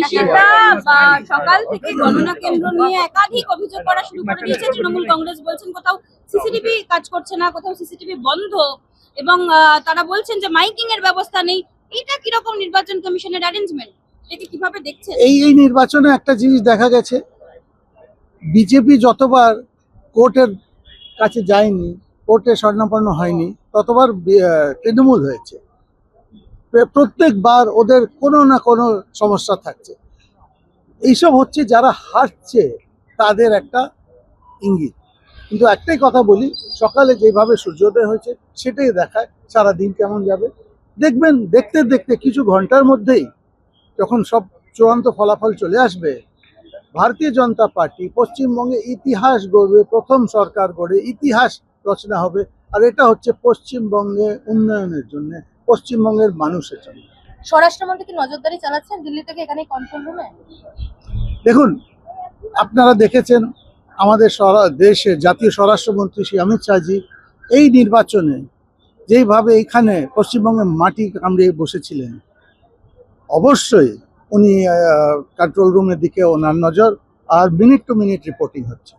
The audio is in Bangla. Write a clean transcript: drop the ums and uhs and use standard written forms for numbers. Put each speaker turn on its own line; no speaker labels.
ঈশিতা সকাল থেকে গণনা কেন্দ্র নিয়ে একাধিক অভিযোগ করা শুরু করে দিয়েছে তৃণমূল কংগ্রেস। বলছেন কোথাও সিসিটিভি কাজ করছে না, কোথাও সিসিটিভি বন্ধ, এবং তারা বলছেন যে মাইকিং এর ব্যবস্থা নেই। এটা কিরকম নির্বাচন কমিশনের অ্যারেঞ্জমেন্ট, এটাকে কিভাবে দেখছেন?
এই নির্বাচনে একটা জিনিস দেখা গেছে, বিজেপি যতবার কোর্টের কাছে যায়নি, কোর্টে স্বর্ণাপন্ন হয়নি, ততবার তৃণমূল হয়েছে। প্রত্যেকবার ওদের কোনো না কোনো সমস্যা থাকছে। এইসব হচ্ছে যারা হারছে তাদের একটা ইঙ্গিত। কিন্তু একটাই কথা বলি, সকালে যেভাবে সূর্যোদয় হয়েছে সেটাই দেখায় সারা দিন কেমন যাবে। দেখবেন দেখতে দেখতে কিছু ঘন্টার মধ্যেই যখন সব চূড়ান্ত ফলাফল চলে আসবে, ভারতীয় জনতা পার্টি পশ্চিমবঙ্গে ইতিহাস গড়বে, প্রথম সরকার গড়ে ইতিহাস রচনা হবে। আর এটা হচ্ছে পশ্চিমবঙ্গে উন্নয়নের জন্য, পশ্চিমবঙ্গের মানুষের জন্য।
স্বরাষ্ট্রমন্ত্রী কি নজরদারি চালাচ্ছেন দিল্লি থেকে এখানে কন্ট্রোল রুমে?
দেখুন, আপনারা দেখেছেন আমাদের দেশের জাতীয় স্বরাষ্ট্রমন্ত্রী শ্রী অমিত শাহজি এই নির্বাচনে যেইভাবে এখানে পশ্চিমবঙ্গে মাটি কামড়িয়ে বসেছিলেন, অবশ্যই উনি কন্ট্রোল রুমের দিকে ওনার নজর, আর মিনিট টু মিনিট রিপোর্টিং হচ্ছে।